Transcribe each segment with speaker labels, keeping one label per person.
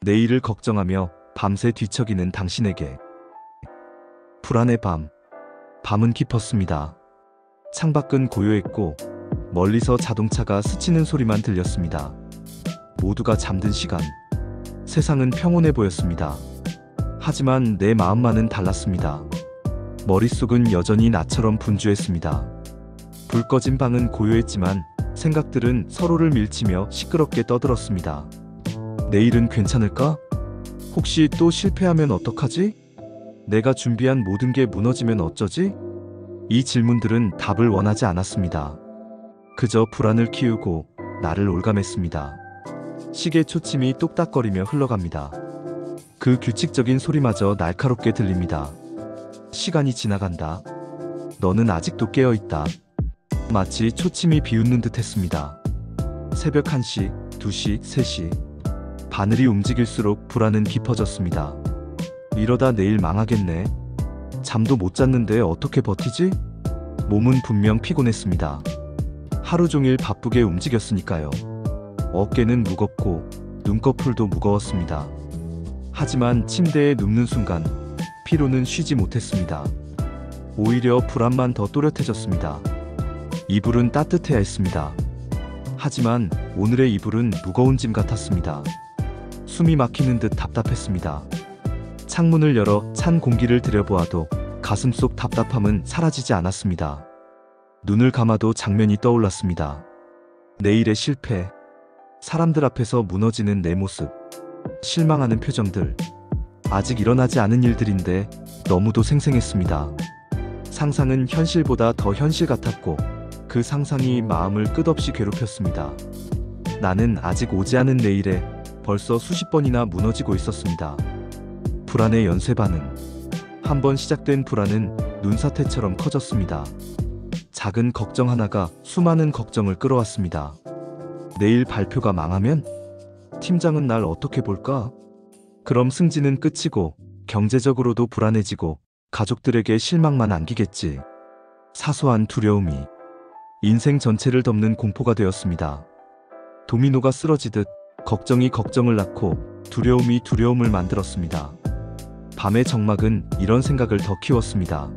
Speaker 1: 내일을 걱정하며 밤새 뒤척이는 당신에게. 불안의 밤. 밤은 깊었습니다. 창밖은 고요했고 멀리서 자동차가 스치는 소리만 들렸습니다. 모두가 잠든 시간. 세상은 평온해 보였습니다. 하지만 내 마음만은 달랐습니다. 머릿속은 여전히 나처럼 분주했습니다. 불 꺼진 방은 고요했지만 생각들은 서로를 밀치며 시끄럽게 떠들었습니다. 내일은 괜찮을까? 혹시 또 실패하면 어떡하지? 내가 준비한 모든 게 무너지면 어쩌지? 이 질문들은 답을 원하지 않았습니다. 그저 불안을 키우고 나를 올감했습니다. 시계 초침이 똑딱거리며 흘러갑니다. 그 규칙적인 소리마저 날카롭게 들립니다. 시간이 지나간다. 너는 아직도 깨어있다. 마치 초침이 비웃는 듯 했습니다. 새벽 1시, 2시, 3시. 바늘이 움직일수록 불안은 깊어졌습니다. 이러다 내일 망하겠네. 잠도 못 잤는데 어떻게 버티지? 몸은 분명 피곤했습니다. 하루 종일 바쁘게 움직였으니까요. 어깨는 무겁고 눈꺼풀도 무거웠습니다. 하지만 침대에 눕는 순간 피로는 쉬지 못했습니다. 오히려 불안만 더 또렷해졌습니다. 이불은 따뜻해야 했습니다. 하지만 오늘의 이불은 무거운 짐 같았습니다. 숨이 막히는 듯 답답했습니다. 창문을 열어 찬 공기를 들여보아도 가슴속 답답함은 사라지지 않았습니다. 눈을 감아도 장면이 떠올랐습니다. 내일의 실패, 사람들 앞에서 무너지는 내 모습, 실망하는 표정들. 아직 일어나지 않은 일들인데 너무도 생생했습니다. 상상은 현실보다 더 현실 같았고 그 상상이 마음을 끝없이 괴롭혔습니다. 나는 아직 오지 않은 내일에 벌써 수십 번이나 무너지고 있었습니다. 불안의 연쇄 반응. 한번 시작된 불안은 눈사태처럼 커졌습니다. 작은 걱정 하나가 수많은 걱정을 끌어왔습니다. 내일 발표가 망하면? 팀장은 날 어떻게 볼까? 그럼 승진은 끝이고 경제적으로도 불안해지고 가족들에게 실망만 안기겠지. 사소한 두려움이 인생 전체를 덮는 공포가 되었습니다. 도미노가 쓰러지듯 걱정이 걱정을 낳고 두려움이 두려움을 만들었습니다. 밤의 정막은 이런 생각을 더 키웠습니다.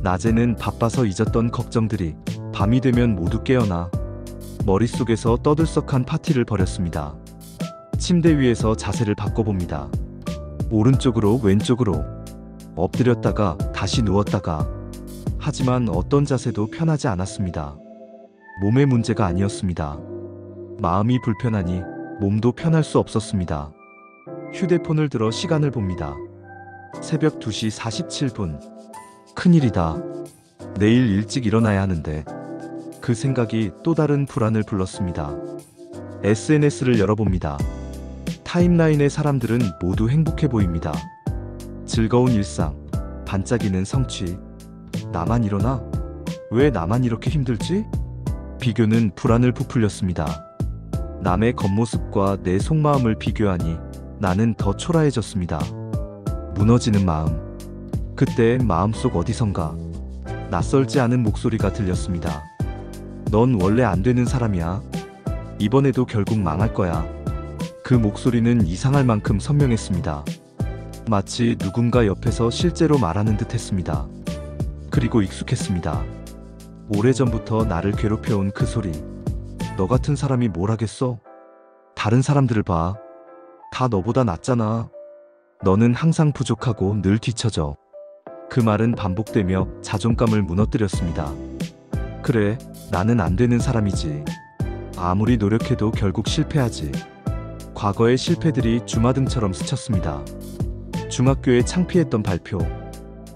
Speaker 1: 낮에는 바빠서 잊었던 걱정들이 밤이 되면 모두 깨어나 머릿속에서 떠들썩한 파티를 벌였습니다. 침대 위에서 자세를 바꿔봅니다. 오른쪽으로 왼쪽으로 엎드렸다가 다시 누웠다가. 하지만 어떤 자세도 편하지 않았습니다. 몸의 문제가 아니었습니다. 마음이 불편하니 몸도 편할 수 없었습니다. 휴대폰을 들어 시간을 봅니다. 새벽 2시 47분. 큰일이다. 내일 일찍 일어나야 하는데. 그 생각이 또 다른 불안을 불렀습니다. SNS를 열어봅니다. 타임라인의 사람들은 모두 행복해 보입니다. 즐거운 일상, 반짝이는 성취. 나만 일어나? 왜 나만 이렇게 힘들지? 비교는 불안을 부풀렸습니다. 남의 겉모습과 내 속마음을 비교하니 나는 더 초라해졌습니다. 무너지는 마음. 그때 마음속 어디선가 낯설지 않은 목소리가 들렸습니다. 넌 원래 안 되는 사람이야. 이번에도 결국 망할 거야. 그 목소리는 이상할 만큼 선명했습니다. 마치 누군가 옆에서 실제로 말하는 듯 했습니다. 그리고 익숙했습니다. 오래전부터 나를 괴롭혀온 그 소리. 너 같은 사람이 뭘 하겠어? 다른 사람들을 봐. 다 너보다 낫잖아. 너는 항상 부족하고 늘 뒤처져. 그 말은 반복되며 자존감을 무너뜨렸습니다. 그래, 나는 안 되는 사람이지. 아무리 노력해도 결국 실패하지. 과거의 실패들이 주마등처럼 스쳤습니다. 중학교에 창피했던 발표,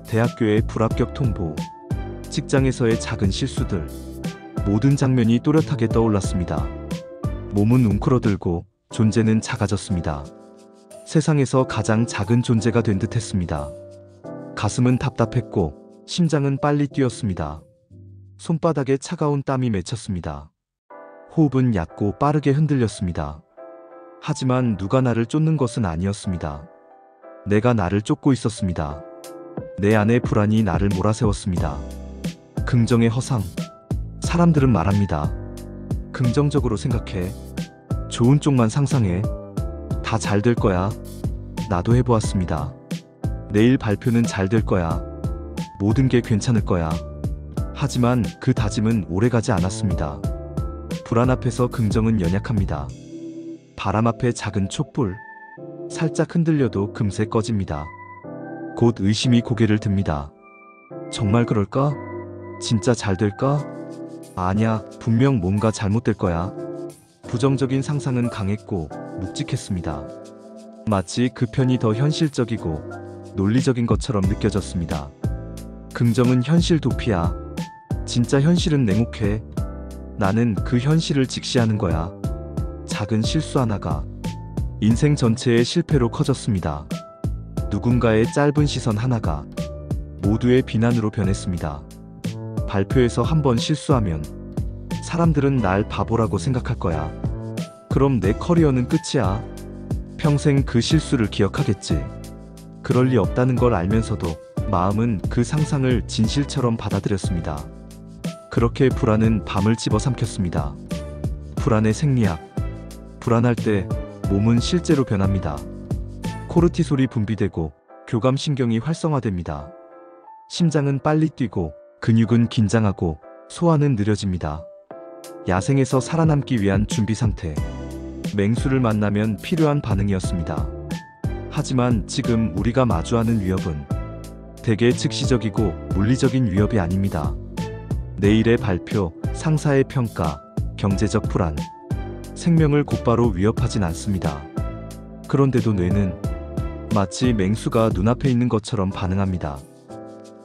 Speaker 1: 대학교의 불합격 통보, 직장에서의 작은 실수들. 모든 장면이 또렷하게 떠올랐습니다. 몸은 웅크러들고 존재는 작아졌습니다. 세상에서 가장 작은 존재가 된 듯 했습니다. 가슴은 답답했고 심장은 빨리 뛰었습니다. 손바닥에 차가운 땀이 맺혔습니다. 호흡은 얕고 빠르게 흔들렸습니다. 하지만 누가 나를 쫓는 것은 아니었습니다. 내가 나를 쫓고 있었습니다. 내 안의 불안이 나를 몰아세웠습니다. 긍정의 허상. 사람들은 말합니다. 긍정적으로 생각해. 좋은 쪽만 상상해. 다 잘 될 거야. 나도 해보았습니다. 내일 발표는 잘 될 거야. 모든 게 괜찮을 거야. 하지만 그 다짐은 오래가지 않았습니다. 불안 앞에서 긍정은 연약합니다. 바람 앞에 작은 촛불. 살짝 흔들려도 금세 꺼집니다. 곧 의심이 고개를 듭니다. 정말 그럴까? 진짜 잘 될까? 아니야, 분명 뭔가 잘못될 거야. 부정적인 상상은 강했고 묵직했습니다. 마치 그 편이 더 현실적이고 논리적인 것처럼 느껴졌습니다. 긍정은 현실 도피야. 진짜 현실은 냉혹해. 나는 그 현실을 직시하는 거야. 작은 실수 하나가 인생 전체의 실패로 커졌습니다. 누군가의 짧은 시선 하나가 모두의 비난으로 변했습니다. 발표에서 한번 실수하면 사람들은 날 바보라고 생각할 거야. 그럼 내 커리어는 끝이야. 평생 그 실수를 기억하겠지. 그럴 리 없다는 걸 알면서도 마음은 그 상상을 진실처럼 받아들였습니다. 그렇게 불안은 밤을 집어삼켰습니다. 불안의 생리학. 불안할 때 몸은 실제로 변합니다. 코르티솔이 분비되고 교감신경이 활성화됩니다. 심장은 빨리 뛰고 근육은 긴장하고 소화는 느려집니다. 야생에서 살아남기 위한 준비 상태. 맹수를 만나면 필요한 반응이었습니다. 하지만 지금 우리가 마주하는 위협은 대개 즉시적이고 물리적인 위협이 아닙니다. 내일의 발표, 상사의 평가, 경제적 불안. 생명을 곧바로 위협하진 않습니다. 그런데도 뇌는 마치 맹수가 눈앞에 있는 것처럼 반응합니다.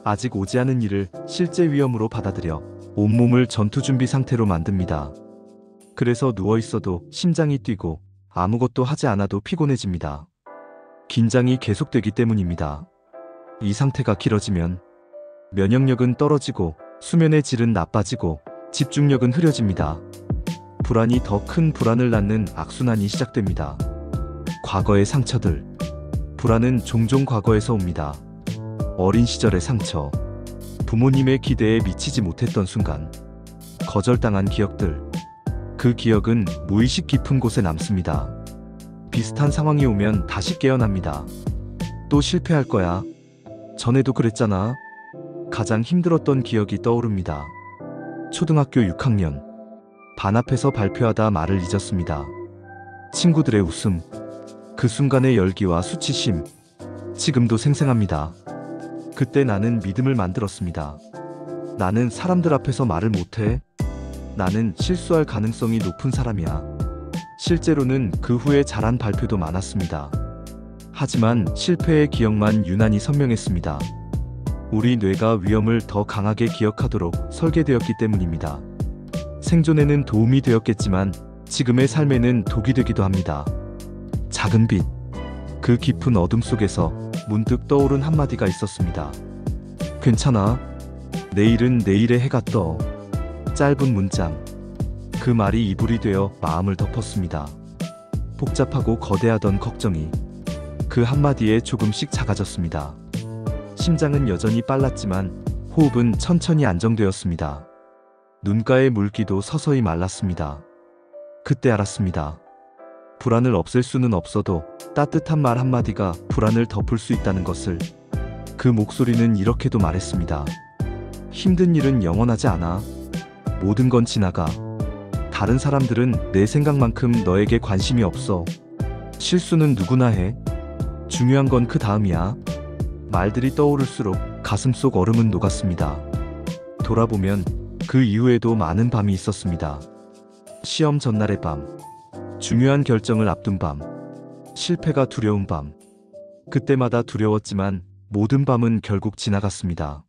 Speaker 1: 아직 오지 않은 일을 실제 위험으로 받아들여 온몸을 전투 준비 상태로 만듭니다. 그래서 누워 있어도 심장이 뛰고 아무것도 하지 않아도 피곤해집니다. 긴장이 계속되기 때문입니다. 이 상태가 길어지면 면역력은 떨어지고 수면의 질은 나빠지고 집중력은 흐려집니다. 불안이 더 큰 불안을 낳는 악순환이 시작됩니다. 과거의 상처들. 불안은 종종 과거에서 옵니다. 어린 시절의 상처, 부모님의 기대에 미치지 못했던 순간, 거절당한 기억들. 그 기억은 무의식 깊은 곳에 남습니다. 비슷한 상황이 오면 다시 깨어납니다. 또 실패할 거야. 전에도 그랬잖아. 가장 힘들었던 기억이 떠오릅니다. 초등학교 6학년. 반 앞에서 발표하다 말을 잊었습니다. 친구들의 웃음. 그 순간의 열기와 수치심. 지금도 생생합니다. 그때 나는 믿음을 만들었습니다. 나는 사람들 앞에서 말을 못해. 나는 실수할 가능성이 높은 사람이야. 실제로는 그 후에 잘한 발표도 많았습니다. 하지만 실패의 기억만 유난히 선명했습니다. 우리 뇌가 위험을 더 강하게 기억하도록 설계되었기 때문입니다. 생존에는 도움이 되었겠지만 지금의 삶에는 독이 되기도 합니다. 작은 빛. 그 깊은 어둠 속에서 문득 떠오른 한마디가 있었습니다. 괜찮아. 내일은 내일의 해가 떠. 짧은 문장. 그 말이 이불이 되어 마음을 덮었습니다. 복잡하고 거대하던 걱정이 그 한마디에 조금씩 작아졌습니다. 심장은 여전히 빨랐지만 호흡은 천천히 안정되었습니다. 눈가의 물기도 서서히 말랐습니다. 그때 알았습니다. 불안을 없앨 수는 없어도 따뜻한 말 한마디가 불안을 덮을 수 있다는 것을. 그 목소리는 이렇게도 말했습니다. 힘든 일은 영원하지 않아. 모든 건 지나가. 다른 사람들은 내 생각만큼 너에게 관심이 없어. 실수는 누구나 해. 중요한 건 그 다음이야. 말들이 떠오를수록 가슴속 얼음은 녹았습니다. 돌아보면 그 이후에도 많은 밤이 있었습니다. 시험 전날의 밤. 중요한 결정을 앞둔 밤. 실패가 두려운 밤. 그때마다 두려웠지만 모든 밤은 결국 지나갔습니다.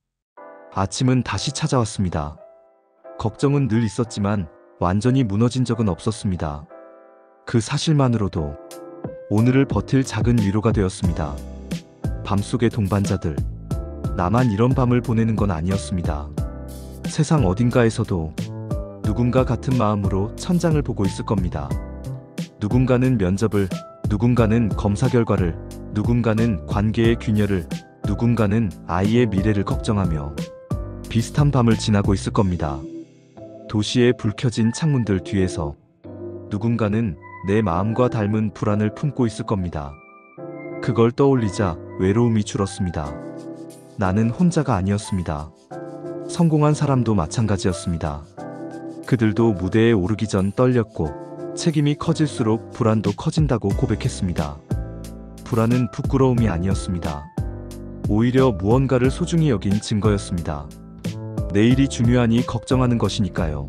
Speaker 1: 아침은 다시 찾아왔습니다. 걱정은 늘 있었지만 완전히 무너진 적은 없었습니다. 그 사실만으로도 오늘을 버틸 작은 위로가 되었습니다. 밤속의 동반자들. 나만 이런 밤을 보내는 건 아니었습니다. 세상 어딘가에서도 누군가 같은 마음으로 천장을 보고 있을 겁니다. 누군가는 면접을, 누군가는 검사 결과를, 누군가는 관계의 균열을, 누군가는 아이의 미래를 걱정하며 비슷한 밤을 지나고 있을 겁니다. 도시의 불 켜진 창문들 뒤에서 누군가는 내 마음과 닮은 불안을 품고 있을 겁니다. 그걸 떠올리자 외로움이 줄었습니다. 나는 혼자가 아니었습니다. 성공한 사람도 마찬가지였습니다. 그들도 무대에 오르기 전 떨렸고 책임이 커질수록 불안도 커진다고 고백했습니다. 불안은 부끄러움이 아니었습니다. 오히려 무언가를 소중히 여긴 증거였습니다. 내일이 중요하니 걱정하는 것이니까요.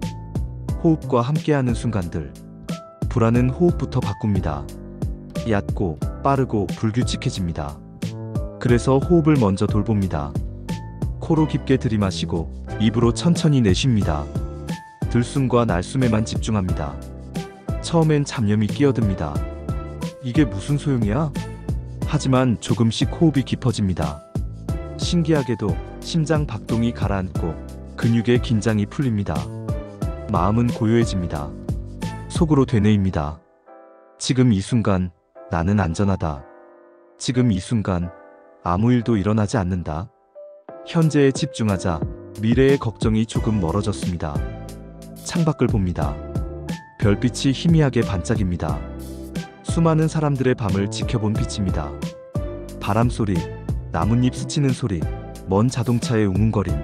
Speaker 1: 호흡과 함께하는 순간들. 불안은 호흡부터 바꿉니다. 얕고 빠르고 불규칙해집니다. 그래서 호흡을 먼저 돌봅니다. 코로 깊게 들이마시고 입으로 천천히 내쉽니다. 들숨과 날숨에만 집중합니다. 처음엔 잡념이 끼어듭니다. 이게 무슨 소용이야? 하지만 조금씩 호흡이 깊어집니다. 신기하게도 심장 박동이 가라앉고 근육의 긴장이 풀립니다. 마음은 고요해집니다. 속으로 되뇌입니다. 지금 이 순간 나는 안전하다. 지금 이 순간 아무 일도 일어나지 않는다. 현재에 집중하자 미래의 걱정이 조금 멀어졌습니다. 창밖을 봅니다. 별빛이 희미하게 반짝입니다. 수많은 사람들의 밤을 지켜본 빛입니다. 바람 소리, 나뭇잎 스치는 소리, 먼 자동차의 웅웅거림.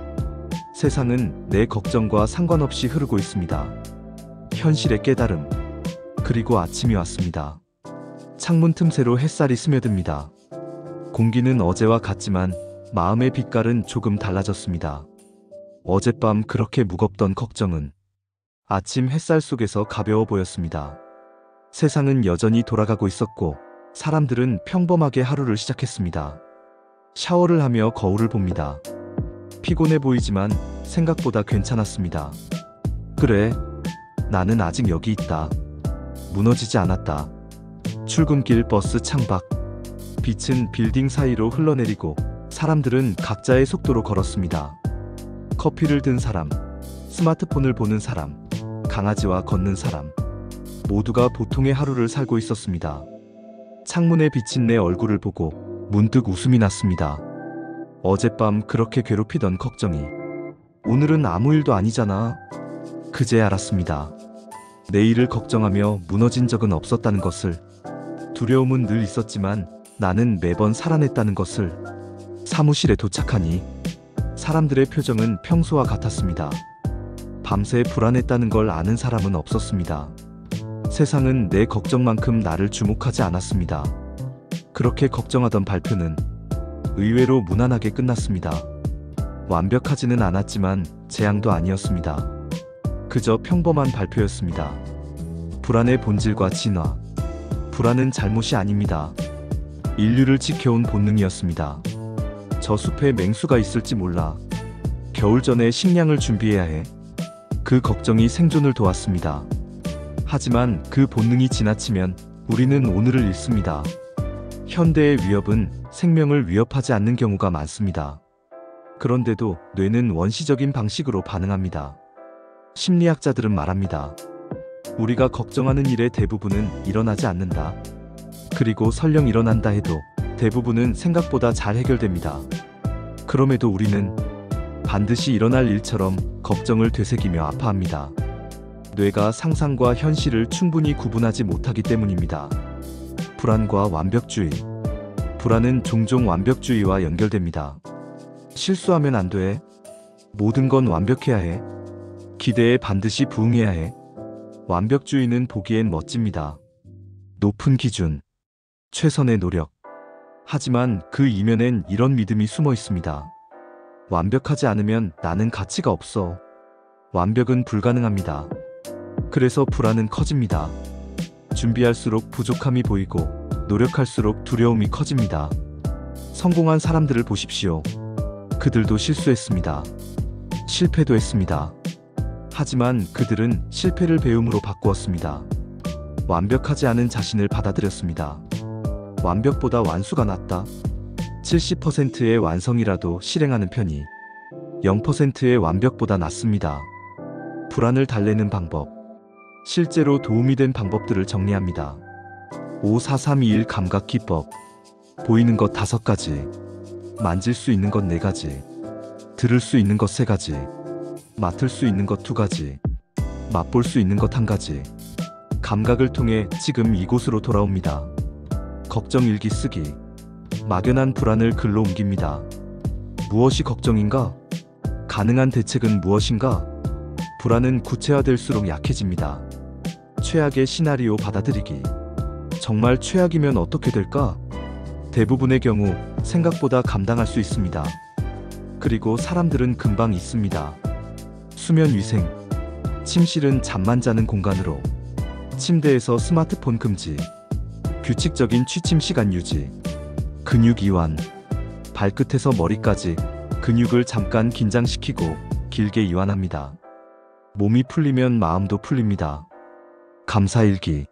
Speaker 1: 세상은 내 걱정과 상관없이 흐르고 있습니다. 현실의 깨달음. 그리고 아침이 왔습니다. 창문 틈새로 햇살이 스며듭니다. 공기는 어제와 같지만 마음의 빛깔은 조금 달라졌습니다. 어젯밤 그렇게 무겁던 걱정은 아침 햇살 속에서 가벼워 보였습니다. 세상은 여전히 돌아가고 있었고 사람들은 평범하게 하루를 시작했습니다. 샤워를 하며 거울을 봅니다. 피곤해 보이지만 생각보다 괜찮았습니다. 그래, 나는 아직 여기 있다. 무너지지 않았다. 출근길 버스 창밖. 빛은 빌딩 사이로 흘러내리고 사람들은 각자의 속도로 걸었습니다. 커피를 든 사람, 스마트폰을 보는 사람, 강아지와 걷는 사람. 모두가 보통의 하루를 살고 있었습니다. 창문에 비친 내 얼굴을 보고 문득 웃음이 났습니다. 어젯밤 그렇게 괴롭히던 걱정이 오늘은 아무 일도 아니잖아. 그제 알았습니다. 내일을 걱정하며 무너진 적은 없었다는 것을. 두려움은 늘 있었지만 나는 매번 살아냈다는 것을. 사무실에 도착하니 사람들의 표정은 평소와 같았습니다. 밤새 불안했다는 걸 아는 사람은 없었습니다. 세상은 내 걱정만큼 나를 주목하지 않았습니다. 그렇게 걱정하던 발표는 의외로 무난하게 끝났습니다. 완벽하지는 않았지만 재앙도 아니었습니다. 그저 평범한 발표였습니다. 불안의 본질과 진화. 불안은 잘못이 아닙니다. 인류를 지켜온 본능이었습니다. 저 숲에 맹수가 있을지 몰라. 겨울 전에 식량을 준비해야 해. 그 걱정이 생존을 도왔습니다. 하지만 그 본능이 지나치면 우리는 오늘을 잃습니다. 현대의 위협은 생명을 위협하지 않는 경우가 많습니다. 그런데도 뇌는 원시적인 방식으로 반응합니다. 심리학자들은 말합니다. 우리가 걱정하는 일의 대부분은 일어나지 않는다. 그리고 설령 일어난다 해도 대부분은 생각보다 잘 해결됩니다. 그럼에도 우리는 반드시 일어날 일처럼 걱정을 되새기며 아파합니다. 뇌가 상상과 현실을 충분히 구분하지 못하기 때문입니다. 불안과 완벽주의. 불안은 종종 완벽주의와 연결됩니다. 실수하면 안 돼. 모든 건 완벽해야 해. 기대에 반드시 부응해야 해. 완벽주의는 보기엔 멋집니다. 높은 기준, 최선의 노력. 하지만 그 이면엔 이런 믿음이 숨어 있습니다. 완벽하지 않으면 나는 가치가 없어. 완벽은 불가능합니다. 그래서 불안은 커집니다. 준비할수록 부족함이 보이고 노력할수록 두려움이 커집니다. 성공한 사람들을 보십시오. 그들도 실수했습니다. 실패도 했습니다. 하지만 그들은 실패를 배움으로 바꾸었습니다. 완벽하지 않은 자신을 받아들였습니다. 완벽보다 완수가 낫다. 70%의 완성이라도 실행하는 편이 0%의 완벽보다 낫습니다. 불안을 달래는 방법. 실제로 도움이 된 방법들을 정리합니다. 5-4-3-2-1 감각 기법. 보이는 것 5가지. 만질 수 있는 것 4가지. 들을 수 있는 것 3가지. 맡을 수 있는 것 2가지. 맛볼 수 있는 것 1가지. 감각을 통해 지금 이곳으로 돌아옵니다. 걱정 일기 쓰기. 막연한 불안을 글로 옮깁니다. 무엇이 걱정인가? 가능한 대책은 무엇인가? 불안은 구체화될수록 약해집니다. 최악의 시나리오 받아들이기. 정말 최악이면 어떻게 될까? 대부분의 경우 생각보다 감당할 수 있습니다. 그리고 사람들은 금방 잊습니다. 수면 위생. 침실은 잠만 자는 공간으로. 침대에서 스마트폰 금지. 규칙적인 취침 시간 유지. 근육 이완. 발끝에서 머리까지 근육을 잠깐 긴장시키고 길게 이완합니다. 몸이 풀리면 마음도 풀립니다. 감사일기.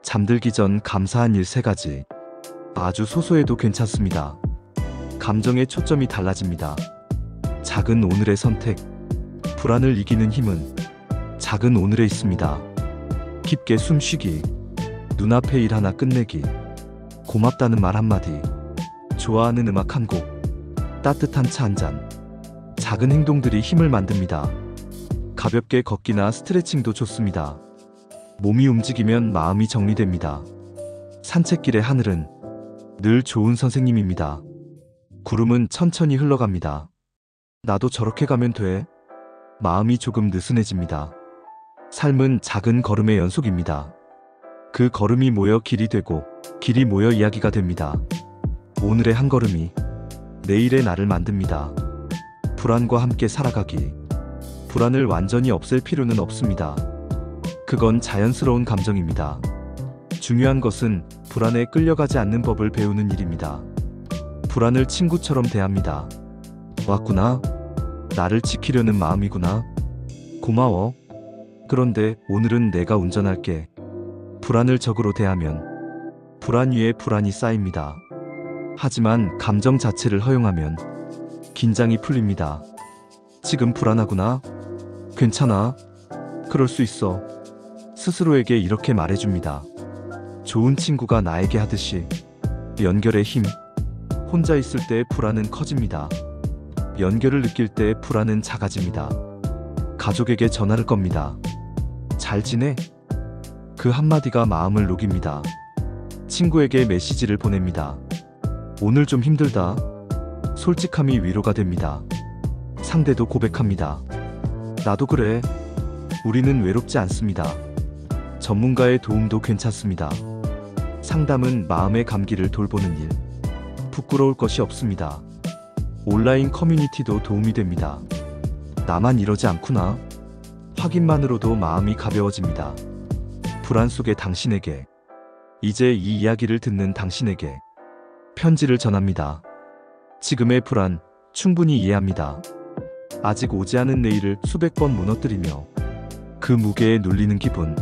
Speaker 1: 잠들기 전 감사한 일 3가지. 아주 소소해도 괜찮습니다. 감정의 초점이 달라집니다. 작은 오늘의 선택. 불안을 이기는 힘은 작은 오늘에 있습니다. 깊게 숨쉬기. 눈앞의 일 하나 끝내기. 고맙다는 말 한마디. 좋아하는 음악 한 곡. 따뜻한 차 한 잔. 작은 행동들이 힘을 만듭니다. 가볍게 걷기나 스트레칭도 좋습니다. 몸이 움직이면 마음이 정리됩니다. 산책길의 하늘은 늘 좋은 선생님입니다. 구름은 천천히 흘러갑니다. 나도 저렇게 가면 돼. 마음이 조금 느슨해집니다. 삶은 작은 걸음의 연속입니다. 그 걸음이 모여 길이 되고 길이 모여 이야기가 됩니다. 오늘의 한 걸음이 내일의 나를 만듭니다. 불안과 함께 살아가기. 불안을 완전히 없앨 필요는 없습니다. 그건 자연스러운 감정입니다. 중요한 것은 불안에 끌려가지 않는 법을 배우는 일입니다. 불안을 친구처럼 대합니다. 왔구나. 나를 지키려는 마음이구나. 고마워. 그런데 오늘은 내가 운전할게. 불안을 적으로 대하면 불안 위에 불안이 쌓입니다. 하지만 감정 자체를 허용하면 긴장이 풀립니다. 지금 불안하구나. 괜찮아. 그럴 수 있어. 스스로에게 이렇게 말해줍니다. 좋은 친구가 나에게 하듯이. 연결의 힘. 혼자 있을 때 불안은 커집니다. 연결을 느낄 때 불안은 작아집니다. 가족에게 전화를 겁니다. 잘 지내? 그 한마디가 마음을 녹입니다. 친구에게 메시지를 보냅니다. 오늘 좀 힘들다. 솔직함이 위로가 됩니다. 상대도 고백합니다. 나도 그래. 우리는 외롭지 않습니다. 전문가의 도움도 괜찮습니다. 상담은 마음의 감기를 돌보는 일. 부끄러울 것이 없습니다. 온라인 커뮤니티도 도움이 됩니다. 나만 이러지 않구나. 확인만으로도 마음이 가벼워집니다. 불안 속의 당신에게. 이제 이 이야기를 듣는 당신에게 편지를 전합니다. 지금의 불안 충분히 이해합니다. 아직 오지 않은 내일을 수백 번 무너뜨리며 그 무게에 눌리는 기분,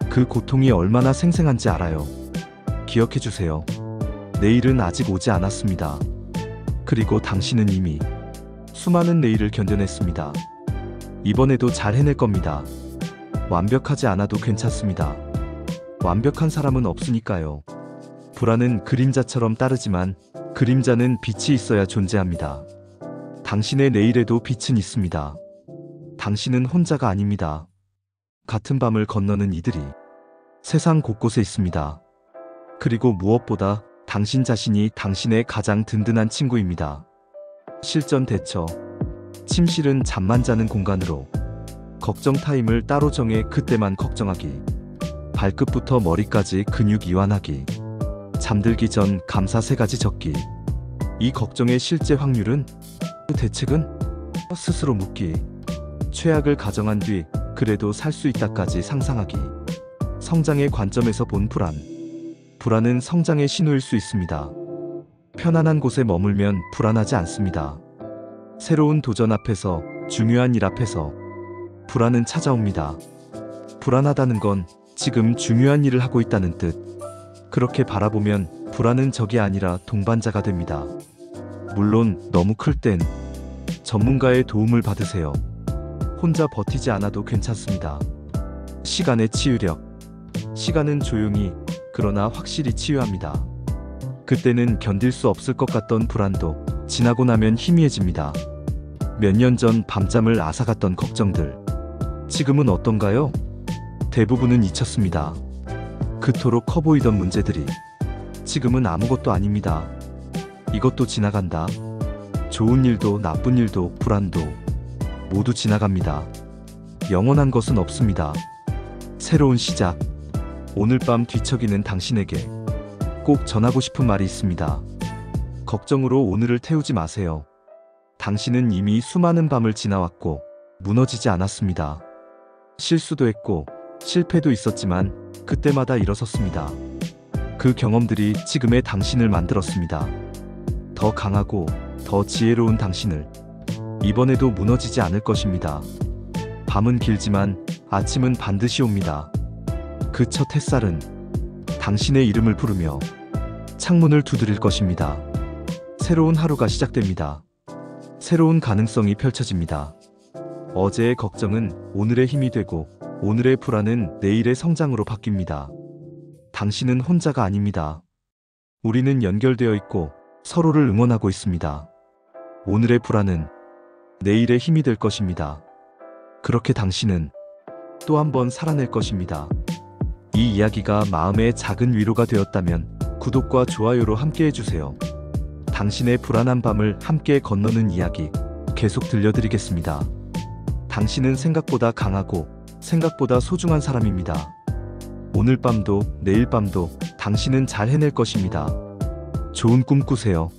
Speaker 1: 그 고통이 얼마나 생생한지 알아요. 기억해주세요. 내일은 아직 오지 않았습니다. 그리고 당신은 이미 수많은 내일을 견뎌냈습니다. 이번에도 잘 해낼 겁니다. 완벽하지 않아도 괜찮습니다. 완벽한 사람은 없으니까요. 불안은 그림자처럼 따르지만 그림자는 빛이 있어야 존재합니다. 당신의 내일에도 빛은 있습니다. 당신은 혼자가 아닙니다. 같은 밤을 건너는 이들이 세상 곳곳에 있습니다. 그리고 무엇보다 당신 자신이 당신의 가장 든든한 친구입니다. 실전 대처. 침실은 잠만 자는 공간으로. 걱정 타임을 따로 정해 그때만 걱정하기. 발끝부터 머리까지 근육 이완하기. 잠들기 전 감사 3가지 적기. 이 걱정의 실제 확률은? 대책은? 스스로 묻기. 최악을 가정한 뒤 그래도 살 수 있다까지 상상하기. 성장의 관점에서 본 불안. 불안은 성장의 신호일 수 있습니다. 편안한 곳에 머물면 불안하지 않습니다. 새로운 도전 앞에서, 중요한 일 앞에서 불안은 찾아옵니다. 불안하다는 건 지금 중요한 일을 하고 있다는 뜻. 그렇게 바라보면 불안은 적이 아니라 동반자가 됩니다. 물론 너무 클 땐 전문가의 도움을 받으세요. 혼자 버티지 않아도 괜찮습니다. 시간의 치유력. 시간은 조용히, 그러나 확실히 치유합니다. 그때는 견딜 수 없을 것 같던 불안도 지나고 나면 희미해집니다. 몇 년 전 밤잠을 앗아갔던 걱정들. 지금은 어떤가요? 대부분은 잊혔습니다. 그토록 커 보이던 문제들이 지금은 아무것도 아닙니다. 이것도 지나간다. 좋은 일도 나쁜 일도 불안도 모두 지나갑니다. 영원한 것은 없습니다. 새로운 시작. 오늘 밤 뒤척이는 당신에게 꼭 전하고 싶은 말이 있습니다. 걱정으로 오늘을 태우지 마세요. 당신은 이미 수많은 밤을 지나왔고 무너지지 않았습니다. 실수도 했고 실패도 있었지만 그때마다 일어섰습니다. 그 경험들이 지금의 당신을 만들었습니다. 더 강하고 더 지혜로운 당신을. 이번에도 무너지지 않을 것입니다. 밤은 길지만 아침은 반드시 옵니다. 그 첫 햇살은 당신의 이름을 부르며 창문을 두드릴 것입니다. 새로운 하루가 시작됩니다. 새로운 가능성이 펼쳐집니다. 어제의 걱정은 오늘의 힘이 되고 오늘의 불안은 내일의 성장으로 바뀝니다. 당신은 혼자가 아닙니다. 우리는 연결되어 있고 서로를 응원하고 있습니다. 오늘의 불안은 내일의 힘이 될 것입니다. 그렇게 당신은 또 한 번 살아낼 것입니다. 이 이야기가 마음의 작은 위로가 되었다면 구독과 좋아요로 함께 해주세요. 당신의 불안한 밤을 함께 건너는 이야기 계속 들려드리겠습니다. 당신은 생각보다 강하고 생각보다 소중한 사람입니다. 오늘 밤도 내일 밤도 당신은 잘 해낼 것입니다. 좋은 꿈 꾸세요.